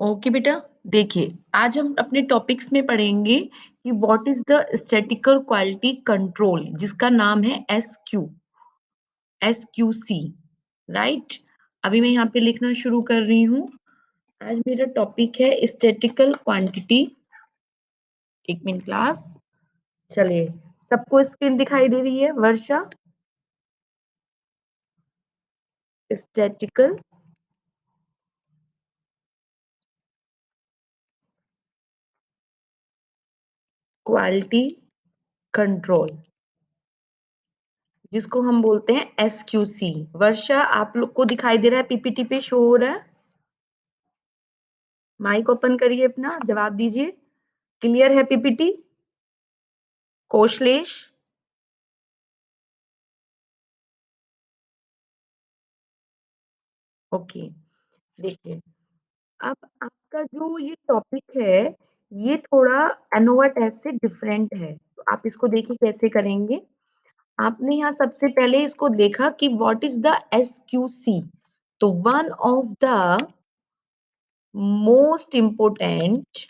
Okay बेटा, देखिए आज हम अपने टॉपिक्स में पढ़ेंगे कि what is the statistical quality control जिसका नाम है एसक्यूसी, राइट। अभी मैं यहाँ पे लिखना शुरू कर रही हूँ। आज मेरा टॉपिक है स्टैटिकल क्वांटिटी। एक मिनट क्लास, चलिए। सबको स्क्रीन दिखाई दे रही है वर्षा? स्टैटिकल क्वालिटी कंट्रोल जिसको हम बोलते हैं एसक्यूसी। वर्षा, आप लोग को दिखाई दे रहा है? पीपीटी पे शो हो रहा है? माइक ओपन करिए अपना, जवाब दीजिए। क्लियर है पीपीटी? कोशलेश? ओके। देखिए, अब आपका जो ये टॉपिक है, ये थोड़ा एनोवा टेस्ट से डिफरेंट है। तो आप इसको देखिए कैसे करेंगे। आपने यहाँ सबसे पहले इसको देखा कि व्हाट इज द एसक्यूसी। तो one of the most important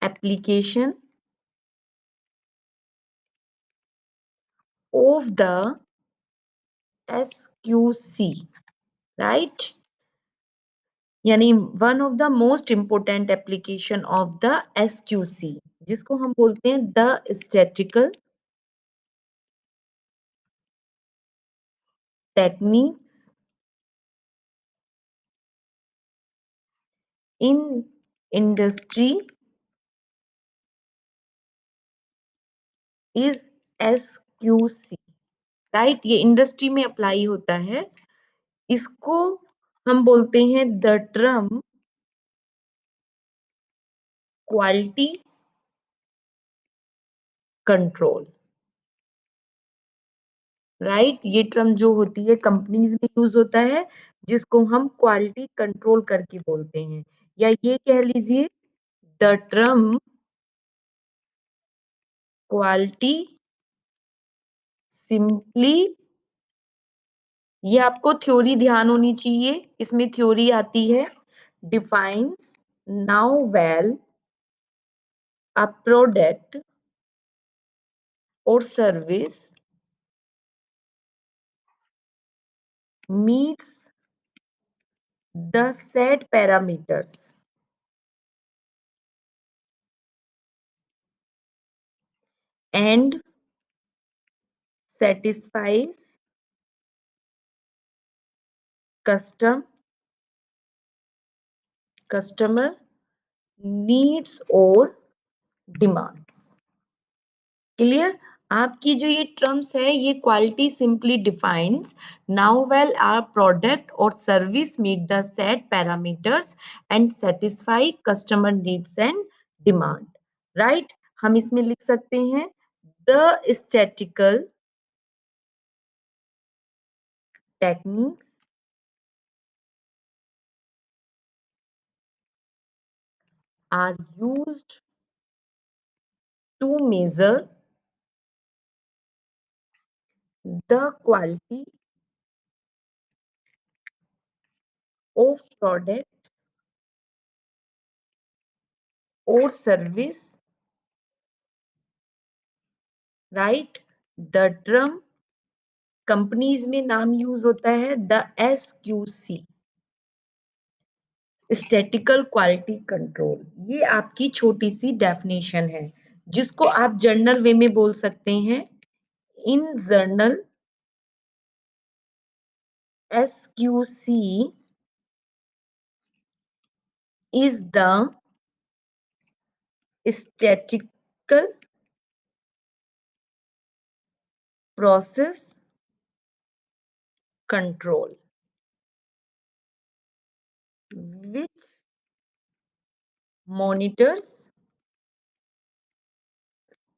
application of the SQC, right. यानी one of the most important application of the SQC, जिसको हम बोलते हैं the statical techniques in industry is SQC, right. ये industry में apply होता है। इसको हम बोलते हैं the term quality control, right. ये टर्म जो होती है कंपनीज में यूज होता है, जिसको हम क्वालिटी कंट्रोल करके बोलते हैं। या ये कह लीजिए द टर्म क्वालिटी सिंपली, ये आपको थ्योरी ध्यान होनी चाहिए, इसमें थ्योरी आती है। डिफाइंस नाउ वेल अ प्रोडक्ट और service meets the set parameters and satisfies custom customer needs और demands। क्लियर? आपकी जो ये टर्म्स है, ये quality simply defines now well our product और service meet the set parameters and satisfy customer needs and demand, right. हम इसमें लिख सकते हैं the statical techniques are used to measure the quality of product or service, right। the term companies में नाम use होता है the SQC, statistical quality control. ये आपकी छोटी सी डेफिनेशन है, जिसको आप जर्नल वे में बोल सकते हैं। In general SQC is the statical process control which monitors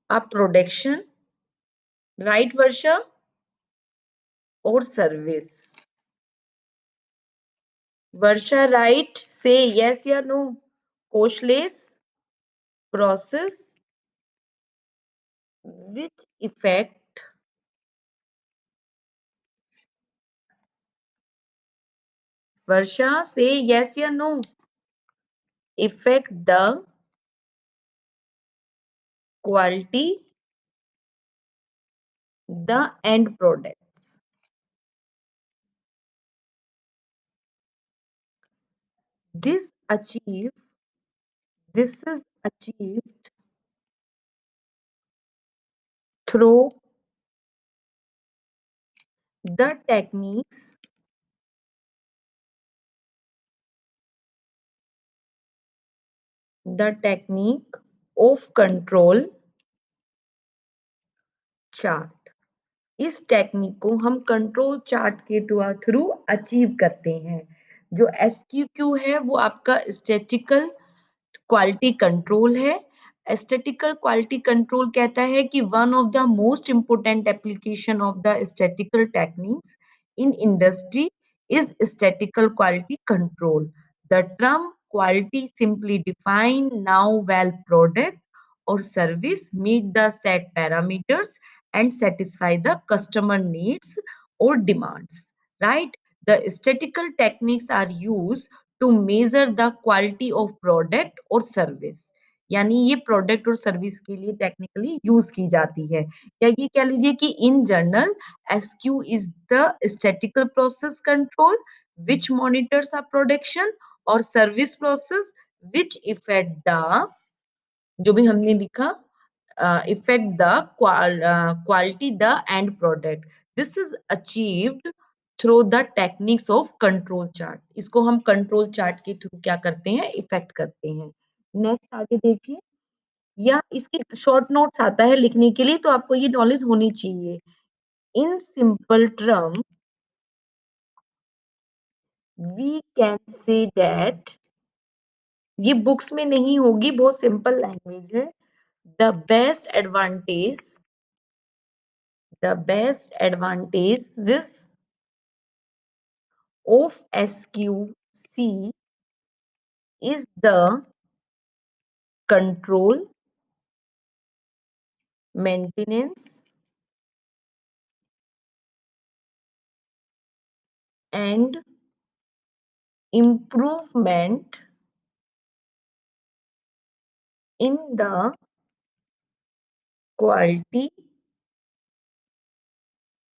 a production, right Varsha, और सर्विस। वर्षा राइट, से यस या no? Kaushlesh process which affect Varsha, say yes or no. Affect the quality, the end products. This achieve, this is achieved through the techniques, the technique of control chart. इस technique को हम control chart के through achieve करते हैं। जो एसक्यूक्यू है वो आपका स्टैटिकल क्वालिटी कंट्रोल है। स्टैटिकल क्वालिटी कंट्रोल कहता है कि one of the most important application of the statical techniques in industry is statistical quality control. The term quality simply define now well product or service meet the set parameters and satisfy the customer needs or demands, right? The statistical techniques are used to measure the quality of product or service। यानी ये product और service के लिए technically use की जाती है। या ये कह लीजिए कि in general SQ is the statical process control which monitors a production और service process which affect the, जो भी हमने लिखा, affect the quality the end product. This is achieved through the techniques of control chart. इसको हम control chart के through क्या करते हैं, इफेक्ट करते हैं। नेक्स्ट आगे देखिए, या इसके शॉर्ट नोट्स आता है लिखने के लिए, तो आपको ये नॉलेज होनी चाहिए। In simple term we can say that, ये बुक्स में नहीं होगी, बहुत सिंपल लैंग्वेज है। The best advantage, the best advantages of SQC is the control, maintenance, and improvement in the quality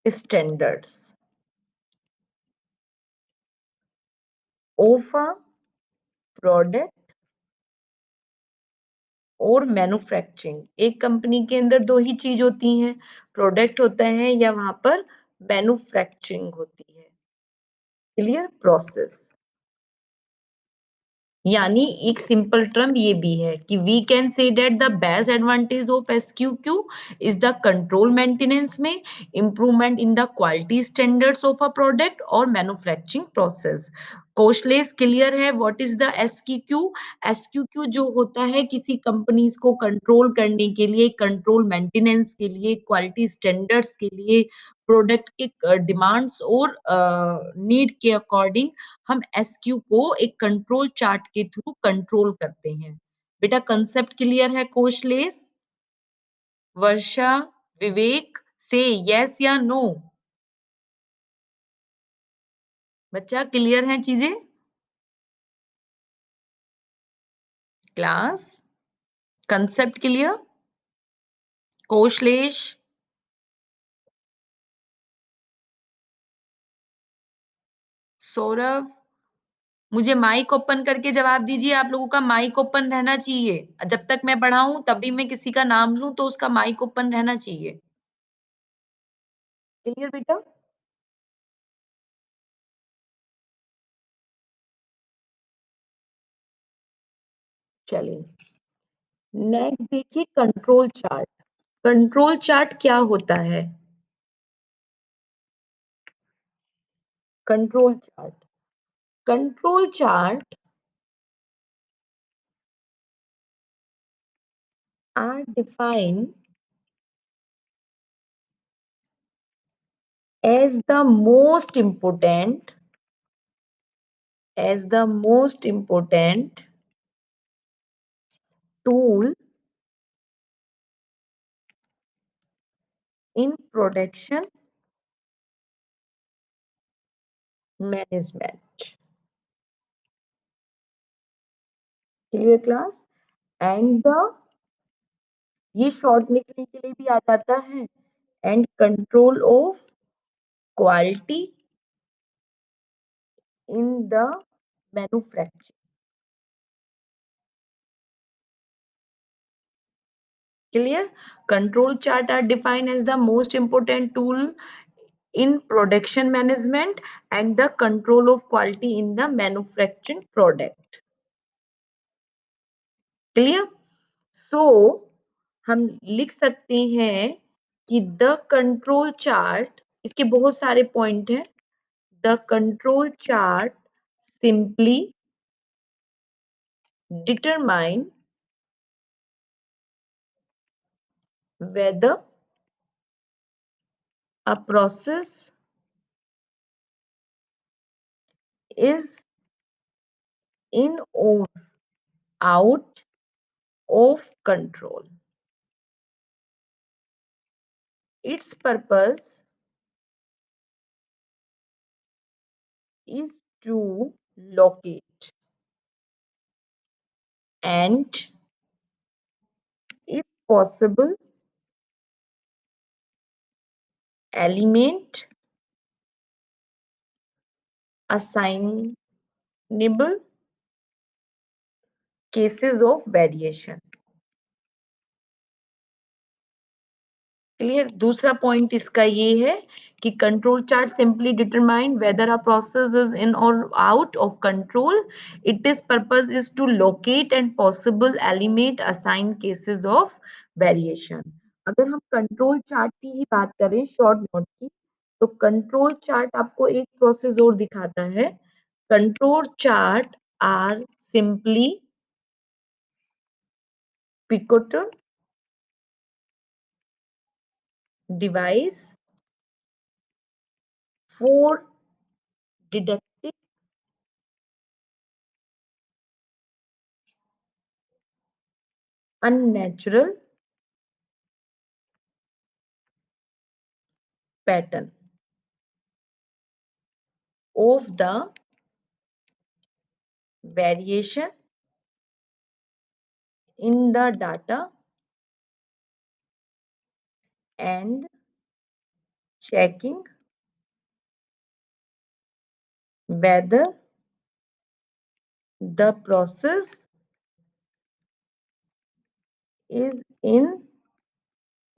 standards of a product और manufacturing. एक company के अंदर दो ही चीज होती हैं, प्रोडक्ट होता है या वहां पर मैन्युफैक्चरिंग होती है। Clear process. यानी एक सिंपल टर्म ये भी है कि we can say that the best advantage of SQQ is the control maintenance में improvement in the quality standards of a product और मैन्युफैक्चरिंग प्रोसेस। कोशलेस क्लियर है what is the SQQ. SQQ जो होता है किसी कंपनीज को कंट्रोल करने के लिए, कंट्रोल मेंटेनेंस के लिए, क्वालिटी स्टैंडर्ड्स के लिए, प्रोडक्ट के डिमांड्स और नीड के अकॉर्डिंग हम एसक्यू को एक कंट्रोल चार्ट के थ्रू कंट्रोल करते हैं। बेटा कंसेप्ट क्लियर है कोशलेस? वर्षा, विवेक से यस या नो? बच्चा क्लियर है चीजें? Class concept clear? Kaushlesh, Saurabh, मुझे माइक ओपन करके जवाब दीजिए। आप लोगों का माइक ओपन रहना चाहिए। जब तक मैं पढ़ाऊं तब भी मैं किसी का नाम लूं तो उसका माइक ओपन रहना चाहिए। क्लियर बेटा? चलिए नेक्स्ट देखिए, कंट्रोल चार्ट। कंट्रोल चार्ट क्या होता है? Control chart, control chart are defined as the most important, as the most important tool in production management। Clear class? And the, ये शॉर्ट लिखने के लिए भी आ जाता है, and control of quality in the manufacturing. Clear? Control chart are defined as the most important tool in production management and the control of quality in the manufacturing product. Clear? So, हम लिख सकते हैं कि the control chart, इसके बहुत सारे point हैं, the control chart simply determine whether a process is in or out of control. Its purpose is to locate and, if possible, eliminate assignable cases of variation. Clear? दूसरा point इसका ये है कि control chart simply determine whether a process is in और out of control. It is purpose is to locate and possible eliminate assign cases of variation. अगर हम control chart की ही बात करें, शॉर्ट नोट की, तो कंट्रोल चार्ट आपको एक प्रोसेस और दिखाता है. Control chart are simply pivotal device for detecting unnatural pattern of the variation in the data and checking whether the process is in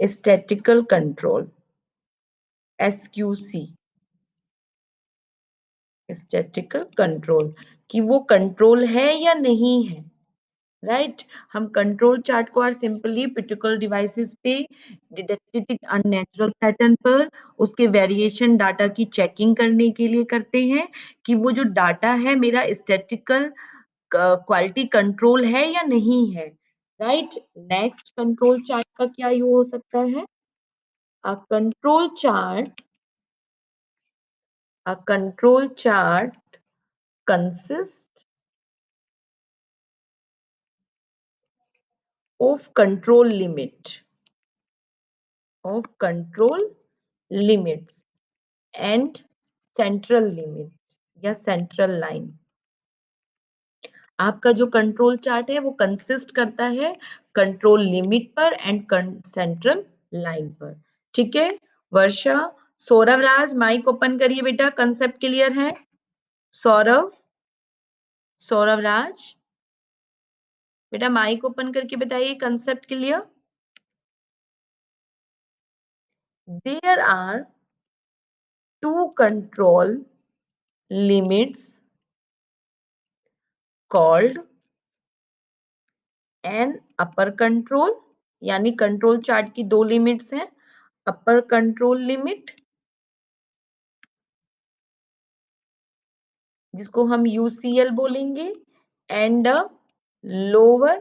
statistical control, SQC, statistical control, कि वो control है या नहीं है. राइट? हम कंट्रोल चार्ट को are simply पिटिकल devices पे detected unnatural pattern पर उसके वेरिएशन डाटा की चेकिंग करने के लिए करते हैं कि वो जो डाटा है मेरा स्टैटिकल क्वालिटी कंट्रोल है या नहीं है. राइट? नेक्स्ट कंट्रोल चार्ट का क्या यू हो सकता है? A control chart consist of control limits and central limit या सेंट्रल लाइन. आपका जो कंट्रोल चार्ट है वो कंसिस्ट करता है कंट्रोल लिमिट पर एंड सेंट्रल लाइन पर. ठीक है वर्षा? सौरभ राज माइक ओपन करिए बेटा. कंसेप्ट क्लियर है? सौरभ, सौरभ राज बेटा माइक ओपन करके बताइए. Concept clear? There are two control limits called an upper control, यानी कंट्रोल चार्ट की दो लिमिट्स हैं. अपर कंट्रोल लिमिट जिसको हम यूसीएल बोलेंगे एंड लोअर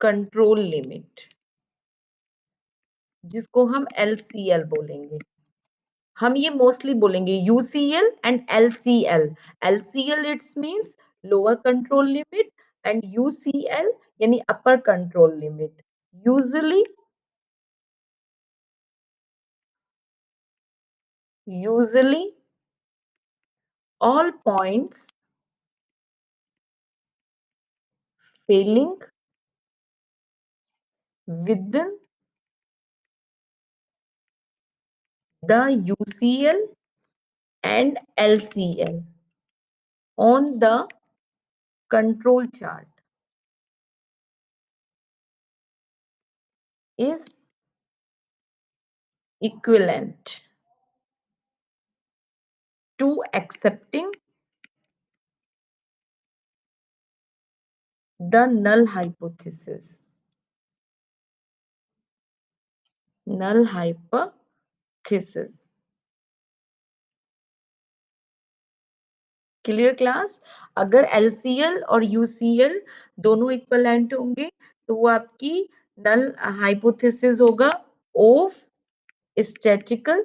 कंट्रोल लिमिट जिसको हम एलसीएल बोलेंगे. हम ये मोस्टली बोलेंगे UCL and LCL. LCL it's means lower control limit and UCL यानी upper control limit. Usually usually all points failing within the UCL and LCL on the control chart is equivalent to accepting the null hypothesis. Null hypothesis. Clear class? अगर LCL और UCL दोनों equivalent होंगे तो वो आपकी null hypothesis होगा of statistical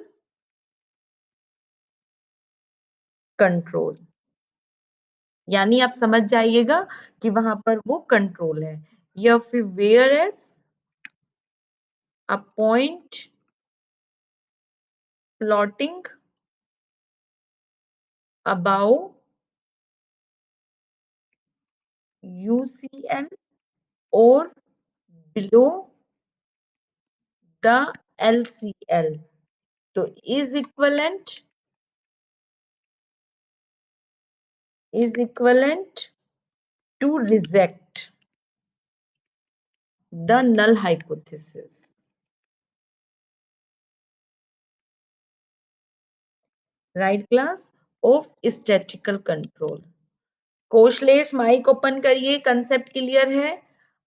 control. यानी आप समझ जाइएगा कि वहां पर वो कंट्रोल है, या फिर whereas a point plotting above UCL और below the LCL तो is equivalent to reject the null hypothesis. Right class? Of statistical control. Kaushlesh mic open करिए, कंसेप्ट क्लियर है?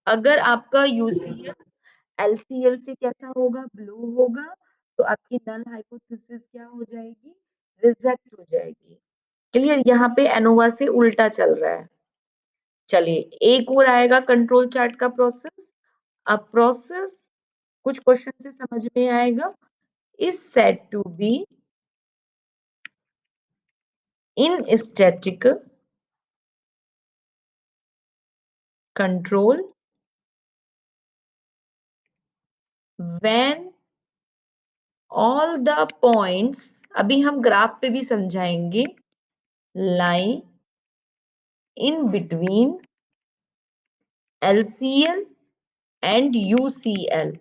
अगर आपका यूसीएल एलसीएल से कैसा होगा, ब्लो होगा, तो आपकी नल हाइपोथेसिस क्या हो जाएगी, रिजेक्ट हो जाएगी। क्लियर? यहाँ पे एनोवा से उल्टा चल रहा है। चलिए एक और आएगा कंट्रोल चार्ट का प्रोसेस। अब प्रोसेस कुछ क्वेश्चन से समझ में आएगा, is said to be in static control when all the points, अभी हम ग्राफ पे भी समझाएंगे, lie in between LCL and UCL,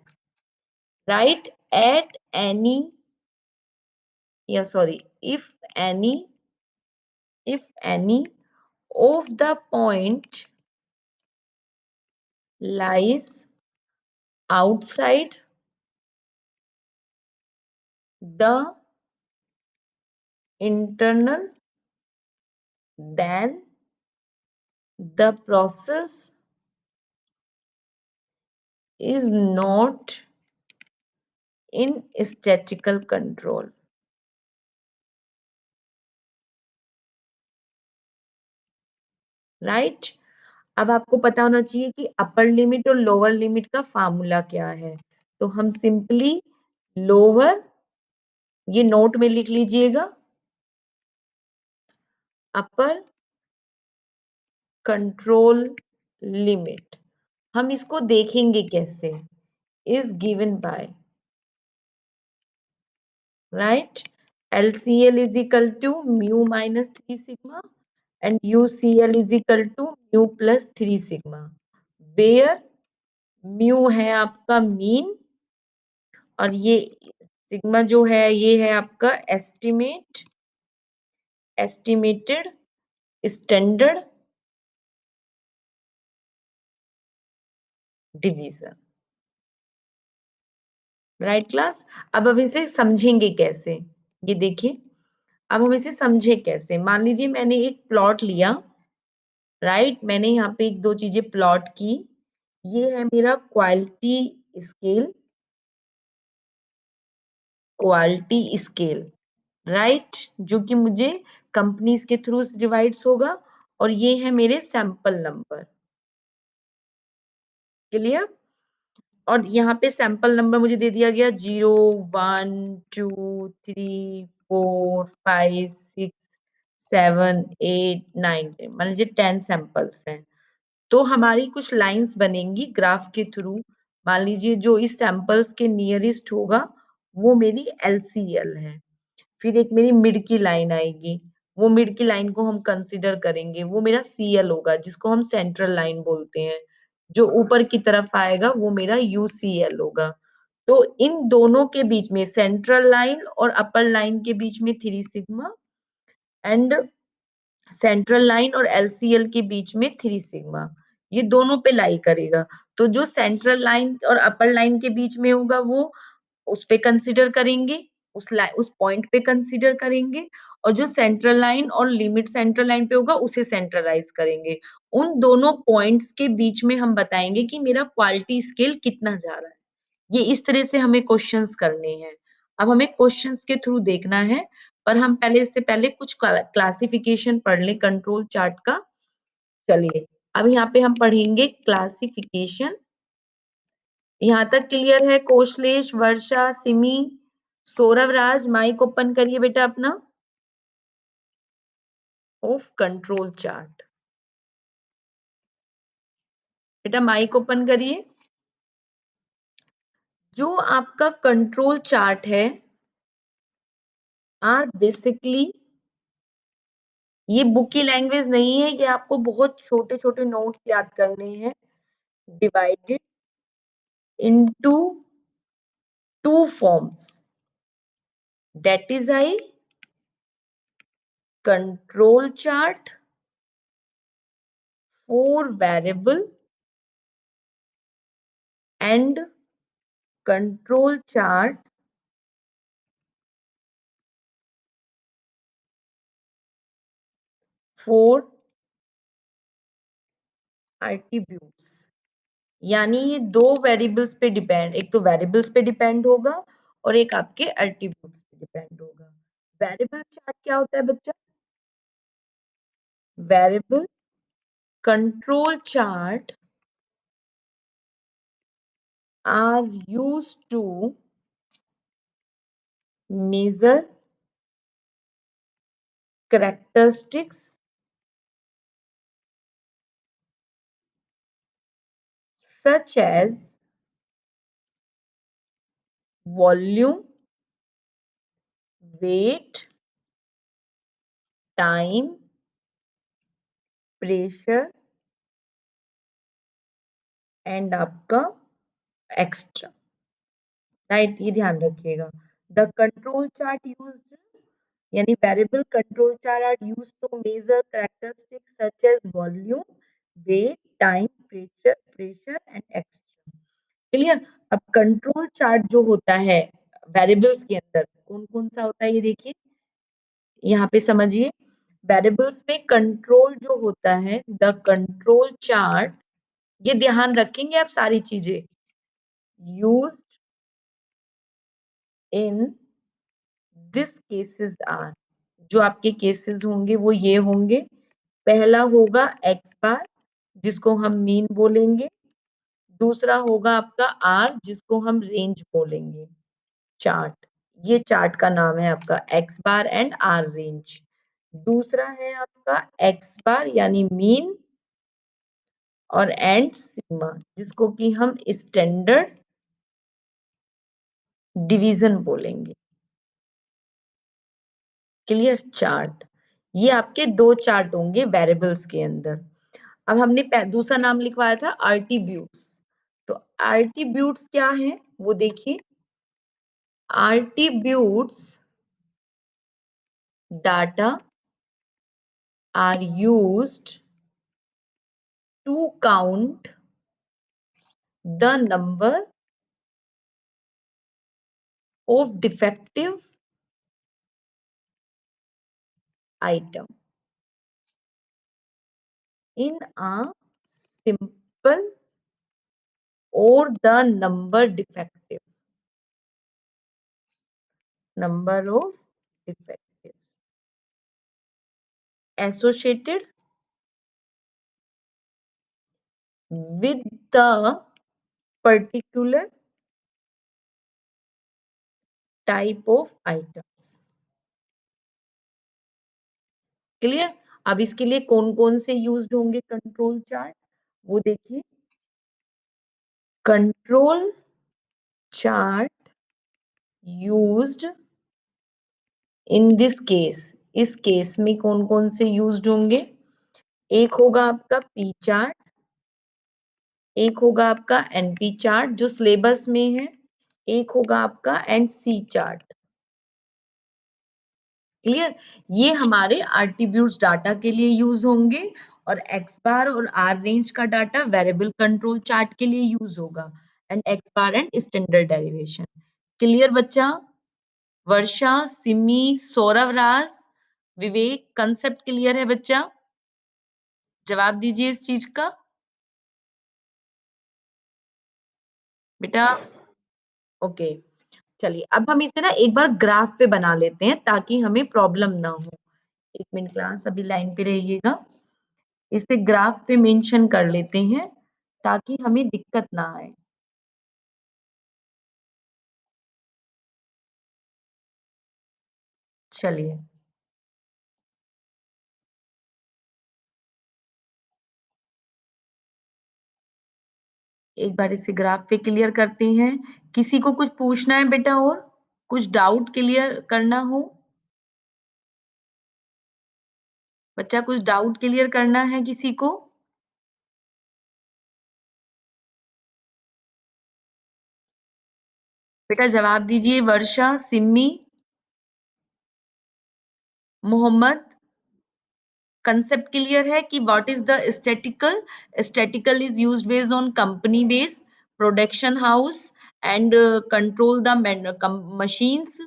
right? At any, if any of the point lies outside the internal, then the process is not in statistical control. Right? अब आपको पता होना चाहिए कि अपर लिमिट और लोअर लिमिट का फार्मूला क्या है। तो हम सिंपली लोअर, ये नोट में लिख लीजिएगा, अपर कंट्रोल लिमिट। हम इसको देखेंगे कैसे, is given by, right, LCL is equal to mu minus 3 sigma and UCL is equal to mu plus 3 sigma, where mu है आपका मीन और ये सिग्मा जो है ये है आपका estimated standard division. Right class? अब हम इसे समझेंगे कैसे, ये देखिए, अब हम इसे समझे कैसे। मान लीजिए मैंने एक प्लॉट लिया, राइट, मैंने यहाँ पे एक दो चीजें प्लॉट की। ये है मेरा क्वालिटी स्केल, राइट, जो कि मुझे कंपनीज के थ्रू डिवाइड्स होगा, और ये है मेरे सैंपल नंबर। क्लियर? और यहाँ पे सैंपल नंबर मुझे दे दिया गया 0 1 2 3 4 5 6 7 8 9 10, मान लीजिए 10 सैंपल्स हैं। तो हमारी कुछ लाइंस बनेंगी ग्राफ के थ्रू। मान लीजिए जो इस सैंपल्स के नियरेस्ट होगा वो मेरी LCL है, फिर एक मेरी मिड की लाइन आएगी, वो मिड की लाइन को हम कंसिडर करेंगे, वो मेरा CL होगा जिसको हम सेंट्रल लाइन बोलते हैं। जो ऊपर की तरफ आएगा वो मेरा UCL होगा। तो इन दोनों के बीच में सेंट्रल लाइन और अपर लाइन के बीच में 3 सिग्मा एंड सेंट्रल लाइन और LCL के बीच में 3 सिग्मा, ये दोनों पे लाई करेगा। तो जो सेंट्रल लाइन और अपर लाइन के बीच में होगा वो उस पे कंसीडर करेंगे, उस पॉइंट पे कंसीडर करेंगे, और जो सेंट्रल लाइन और लिमिट सेंट्रल लाइन पे होगा उसे सेंट्रलाइज करेंगे। उन दोनों पॉइंट्स के बीच में हम बताएंगे कि मेरा क्वालिटी स्केल कितना जा रहा है। ये इस तरह से हमें क्वेश्चंस करने हैं। अब हमें क्वेश्चंस के थ्रू देखना है, पर हम पहले इससे पहले कुछ क्लासिफिकेशन पढ़ लें कंट्रोल चार्ट का। चलिए, अब यहाँ पे हम पढ़ेंगे क्लासिफिकेशन। यहाँ तक क्लियर है? कोशलेश, वर्षा, सिमी, सौरभ राज, माइक ओपन करिए बेटा अपना ऑफ कंट्रोल चार्ट। बेटा माइक ओपन करिए। जो आपका कंट्रोल चार्ट है आर बेसिकली, ये बुक की लैंग्वेज नहीं है, ये आपको बहुत छोटे छोटे नोट्स याद करने हैं। Divided into two forms, that is I control chart for variable and control chart for attributes. यानी ये दो वेरिएबल्स पे डिपेंड, एक तो वेरिएबल्स पे डिपेंड होगा और एक आपके एट्रीब्यूट्स पे डिपेंड होगा। वेरिएबल चार्ट क्या होता है बच्चा? Variable control chart are used to measure characteristics such as volume, weight, time, pressure and आपका एक्स्ट्रा। राइट, ये ध्यान रखिएगा। द कंट्रोल चार्ट यूज्ड, यानी variable control chart are used to measure characteristics such as volume, weight, time, pressure and extra. Clear? अब control chart जो होता है variables के अंदर कौन कौन सा होता है ये देखिए, यहाँ पे समझिए। वेरिएबल्स में कंट्रोल जो होता है, द कंट्रोल चार्ट, ये ध्यान रखेंगे आप सारी चीजें। Used in this cases are, जो आपके केसेस होंगे वो ये होंगे। पहला होगा एक्स बार जिसको हम मीन बोलेंगे, दूसरा होगा आपका आर जिसको हम रेंज बोलेंगे। चार्ट, ये चार्ट का नाम है आपका x bar and R range. दूसरा है आपका एक्स बार यानी मीन और एंड सिग्मा जिसको कि हम स्टैंडर्ड डिवीजन बोलेंगे। क्लियर? चार्ट, ये आपके दो चार्ट होंगे वेरिएबल्स के अंदर। अब हमने दूसरा नाम लिखवाया था आर्टिब्यूट्स। तो आर्टिब्यूट्स क्या है वो देखिए। Attributes data are used to count the number of defective item in a simple or the number of defectives associated with the particular type of items। Clear? अब इसके लिए कौन कौन से यूज होंगे कंट्रोल चार्ट वो देखिए। Control chart used in this case, इस केस में कौन-कौन से यूज्ड होंगे? एक होगा आपका पी चार्ट, एक होगा आपका एनपी चार्ट जो सिलेबस में है, एक होगा आपका एनसी चार्ट। क्लियर? ये हमारे एट्रीब्यूट्स डाटा के लिए यूज होंगे और एक्स बार और आर रेंज का डाटा वेरिएबल कंट्रोल चार्ट के लिए यूज होगा and x bar and standard derivation. Clear बच्चा? वर्षा, सिमी, सौरभ, राज, विवेक, कंसेप्ट क्लियर है बच्चा? जवाब दीजिए इस चीज का बेटा। ओके, चलिए अब हम इसे ना एक बार ग्राफ पे बना लेते हैं ताकि हमें प्रॉब्लम ना हो। एक मिनट क्लास अभी लाइन पे रहिएगा। इसे ग्राफ पे मेंशन कर लेते हैं ताकि हमें दिक्कत ना आए। चलिए एक बार इसे ग्राफ पे क्लियर करते हैं। किसी को कुछ पूछना है बेटा और कुछ डाउट क्लियर करना हो? बच्चा कुछ डाउट क्लियर करना है किसी को? बेटा जवाब दीजिए। वर्षा, सिमी, मोहम्मद, कंसेप्ट क्लियर है कि what is the statistical? Statistical is used based on company base, production house and control the machines.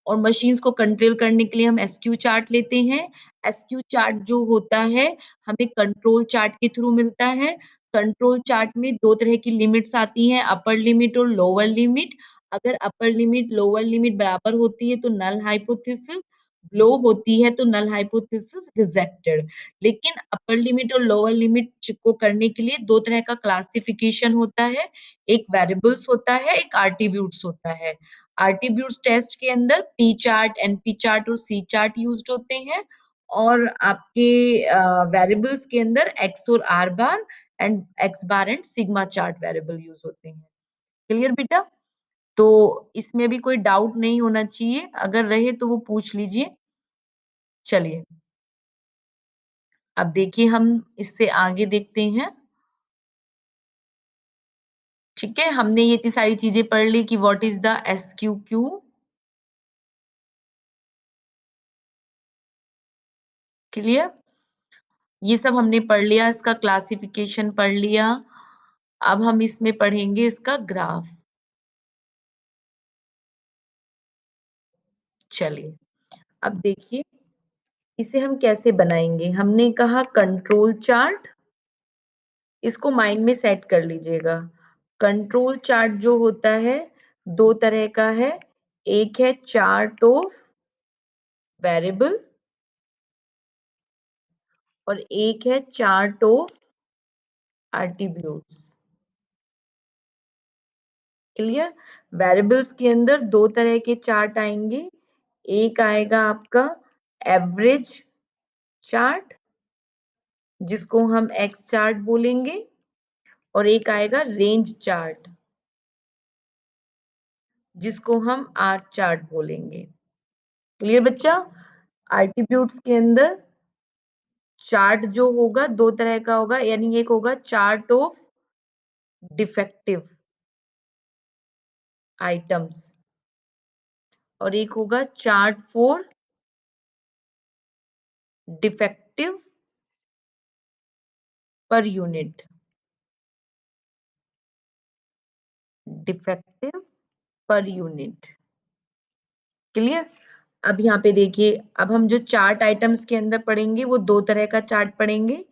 और मशीन्स को कंट्रोल करने के लिए हम एसक्यू चार्ट लेते हैं। एसक्यू चार्ट जो होता है हमें कंट्रोल चार्ट के थ्रू मिलता है। कंट्रोल चार्ट में दो तरह की लिमिट्स आती हैं, अपर लिमिट और लोअर लिमिट। अगर अपर लिमिट लोअर लिमिट बराबर होती है तो नल हाइपोथेसिस, लो होती है तो नल हाइपोथेसिस रिजेक्टेड। लेकिन अपर लिमिट और लोअर लिमिट को करने के लिए दो तरह का क्लासिफिकेशन होता है। एक वेरिएबल्स होता है, एक एट्रीब्यूट्स होता है। एट्रीब्यूट्स टेस्ट के अंदर पी चार्ट, एनपी चार्ट और सी चार्ट यूज्ड होते हैं और आपके वेरिएबल्स के अंदर एक्स और are bar and x bar and sigma chart variable use होते हैं। क्लियर बेटा? तो इसमें भी कोई डाउट नहीं होना चाहिए, अगर रहे तो वो पूछ लीजिए। चलिए अब देखिए हम इससे आगे देखते हैं। ठीक है, हमने ये इतनी सारी चीजें पढ़ ली कि व्हाट इज द एसक्यूक्यू। क्लियर? ये सब हमने पढ़ लिया, इसका क्लासिफिकेशन पढ़ लिया। अब हम इसमें पढ़ेंगे इसका ग्राफ। चलिए अब देखिए इसे हम कैसे बनाएंगे। हमने कहा कंट्रोल चार्ट, इसको माइंड में सेट कर लीजिएगा। कंट्रोल चार्ट जो होता है दो तरह का है, एक है चार्ट ऑफ वेरिएबल और एक है chart of attributes. Clear? Variables के अंदर दो तरह के चार्ट आएंगे, एक आएगा आपका एवरेज चार्ट जिसको हम एक्स चार्ट बोलेंगे और एक आएगा रेंज चार्ट जिसको हम आर चार्ट बोलेंगे। क्लियर बच्चा? एट्रीब्यूट्स के अंदर चार्ट जो होगा दो तरह का होगा, यानी एक होगा चार्ट ऑफ डिफेक्टिव आइटम्स और एक होगा chart for defective per unit. Defective per unit. Clear? अब यहाँ पे देखिए, अब हम जो चार्ट आइटम्स के अंदर पढ़ेंगे वो दो तरह का चार्ट पढ़ेंगे,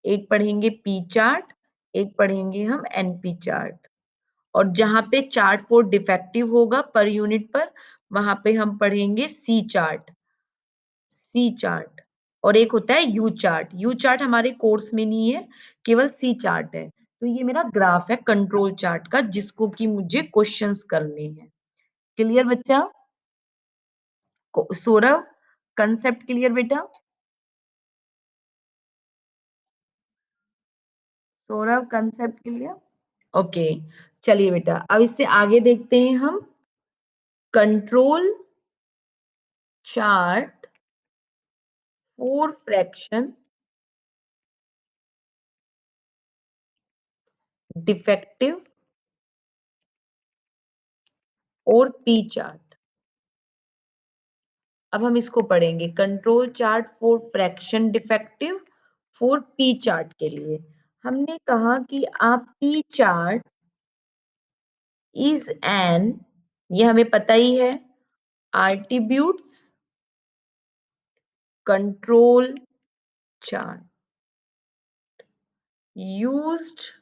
एक पढ़ेंगे पी चार्ट, एक पढ़ेंगे हम एनपी चार्ट। और जहां पे चार्ट फॉर डिफेक्टिव होगा पर यूनिट पर, वहां पे हम पढ़ेंगे सी चार्ट। सी चार्ट और एक होता है यू चार्ट। यू चार्ट हमारे कोर्स में नहीं है, केवल सी चार्ट है। तो ये मेरा ग्राफ है कंट्रोल चार्ट का जिसको कि मुझे क्वेश्चंस करने हैं। क्लियर बच्चा? सौरभ, कंसेप्ट क्लियर बेटा? Saurabh concept clear? ओके, चलिए बेटा अब इससे आगे देखते हैं हम। कंट्रोल चार्ट 4 fraction defective और पी चार्ट। अब हम इसको पढ़ेंगे, control chart for fraction defective for P chart के लिए हमने कहा कि आप पी चार्ट इज एन, ये हमें पता ही है, attributes control chart used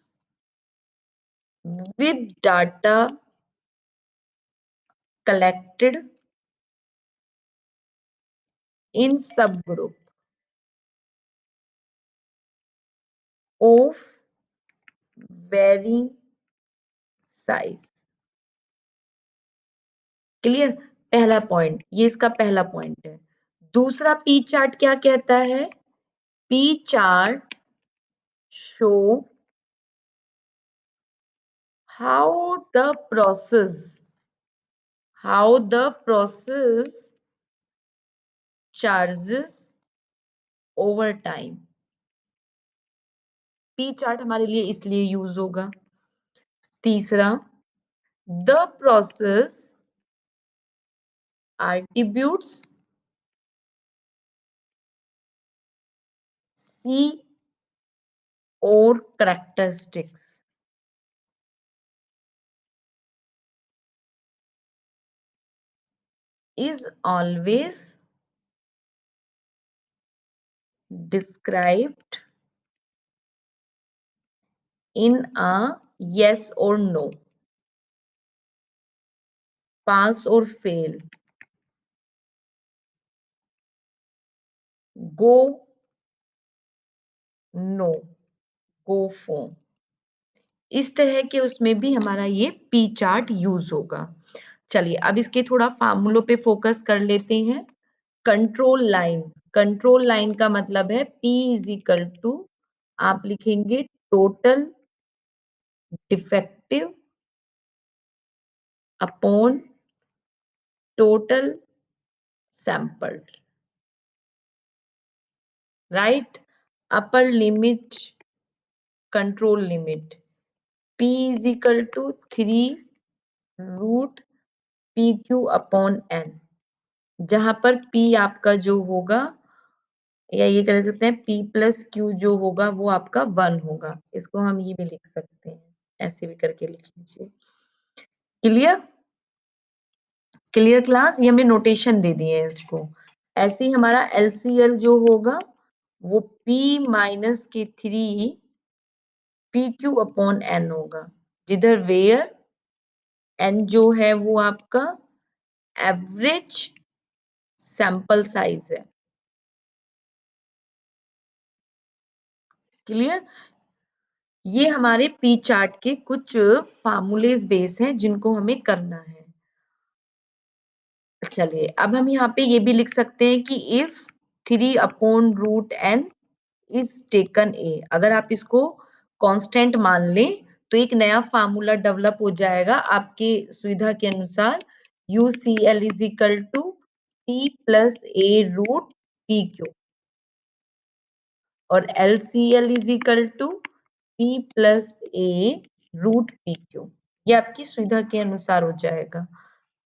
with data collected in subgroup of varying size। Clear? पहला पॉइंट, ये इसका पहला पॉइंट है। दूसरा पी चार्ट क्या कहता है? P chart show how the process charges over time। P chart हमारे लिए इसलिए यूज होगा। तीसरा, the process attributes C or characteristics is always described in a yes or no, pass or fail, go, no, go form। इस तरह के उसमें भी हमारा ये पी चार्ट यूज होगा। चलिए अब इसके थोड़ा फार्मूलों पे फोकस कर लेते हैं। कंट्रोल लाइन का मतलब है P इज इक्वल टू, आप लिखेंगे total defective upon total sample, right? Upper limit, control limit P is equal to 3 root p q upon n, जहां पर P आपका जो होगा, या ये कह सकते हैं P प्लस क्यू जो होगा वो आपका 1 होगा। इसको हम ये भी लिख सकते हैं, ऐसे भी करके लिख लीजिए। क्लियर? Clear class? ये हमने नोटेशन दे दिए है इसको। ऐसे ही हमारा LCL जो होगा वो P माइनस के 3 पी क्यू अपॉन एन होगा, जिधर वेयर एन जो है वो आपका एवरेज सैंपल साइज है। क्लियर? ये हमारे पी चार्ट के कुछ फार्मूलेस बेस हैं जिनको हमें करना है। चलिए अब हम यहाँ पे ये भी लिख सकते हैं कि if 3 upon root n is taken a, अगर आप इसको कांस्टेंट मान लें तो एक नया फार्मूला डेवलप हो जाएगा आपके सुविधा के अनुसार, UCL is equal to P plus a root p q, और LCL is equal to P plus a root p q. ये आपकी सुविधा के अनुसार हो जाएगा।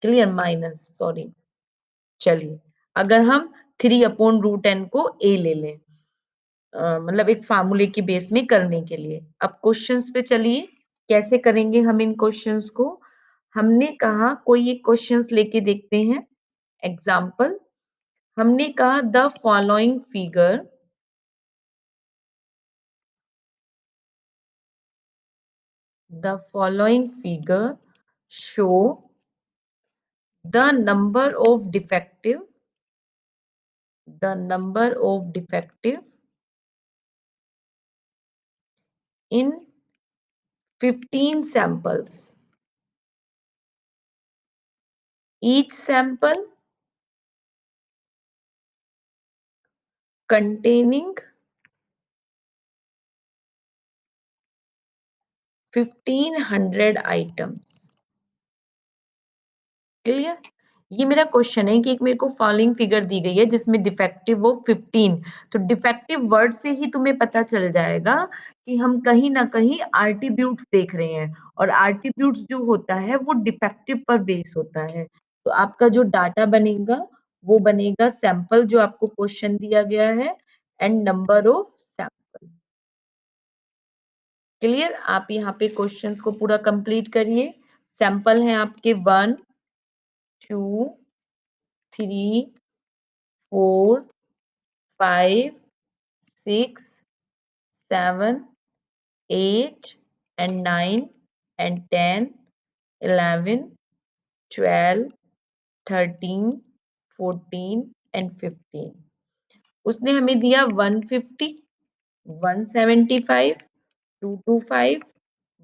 क्लियर? Minus, sorry. चलिए अगर हम 3 अपॉन रूट एन को ए ले लें, मतलब एक फार्मूले की बेस में करने के लिए। अब क्वेश्चंस पे चलिए, कैसे करेंगे हम इन क्वेश्चंस को। हमने कहा कोई एक क्वेश्चंस लेके देखते हैं। एग्जाम्पल, हमने कहा the following figure show the number of defective the number of defective in 15 samples, each sample containing 1500 items। Clear? ये मेरा क्वेश्चन है कि एक मेरे को फॉलोइंग फिगर दी गई है जिसमें डिफेक्टिव वो 15, तो डिफेक्टिव वर्ड से ही तुम्हें पता चल जाएगा कि हम कहीं ना कहीं आर्टिब्यूट्स देख रहे हैं, और आर्टिब्यूट्स जो होता है वो डिफेक्टिव पर बेस होता है। तो आपका जो डाटा बनेगा वो बनेगा सैंपल जो आपको क्वेश्चन दिया गया है and number of sample. Clear? आप यहाँ पे क्वेश्चंस को पूरा कंप्लीट करिए। सैंपल है आपके 1, 2, 3, 4, 5, 6, 7, 8 and 9 and 10, 11, 12, 13, 14 and 15। उसने हमें दिया 150, 175, 225,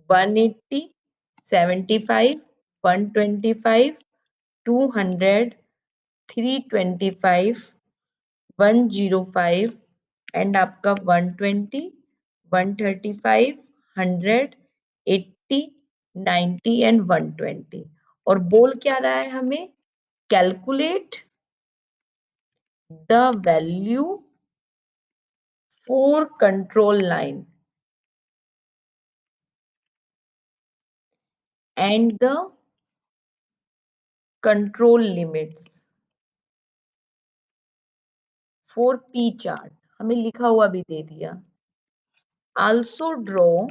180, 75, 125, 200, 325, 105 एंड आपका 120, 135, 100, 80, 90 एंड 120। और बोल क्या रहा है हमें? Calculate the value for control line and the control limits for P chart. हमें लिखा हुआ भी दे दिया। Also draw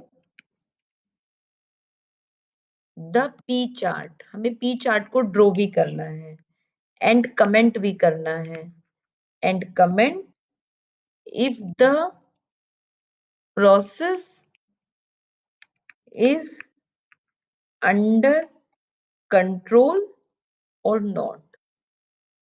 the P chart, हमें पी चार्ट को ड्रॉ भी करना है एंड कमेंट भी करना है। And comment if the process is under control or not।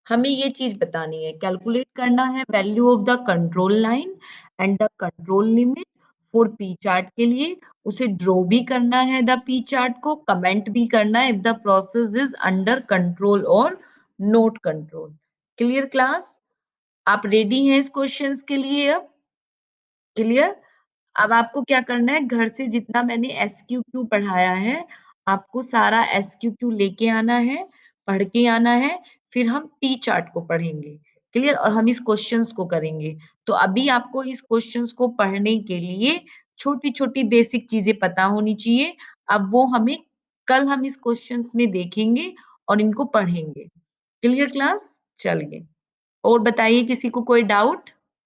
हमें ये चीज बतानी है, कैलकुलेट करना है value of the control line and the control limit for P chart के लिए, उसे ड्रॉ भी करना है द पी चार्ट को, कमेंट भी करना है if the process is under control और नॉट कंट्रोल। Clear class? आप रेडी हैं इस क्वेश्चंस के लिए? अब क्लियर? अब आपको क्या करना है, घर से जितना मैंने एसक्यूक्यू पढ़ाया है आपको सारा एसक्यूक्यू लेके आना है, पढ़ के आना है, फिर हम पी चार्ट को पढ़ेंगे। क्लियर? और हम इस क्वेश्चंस को करेंगे। तो अभी आपको इस क्वेश्चंस को पढ़ने के लिए छोटी छोटी बेसिक चीजें पता होनी चाहिए। अब वो हमें कल हम इस क्वेश्चंस में देखेंगे और इनको पढ़ेंगे। Clear class? चलिए, और बताइए किसी को कोई डाउट?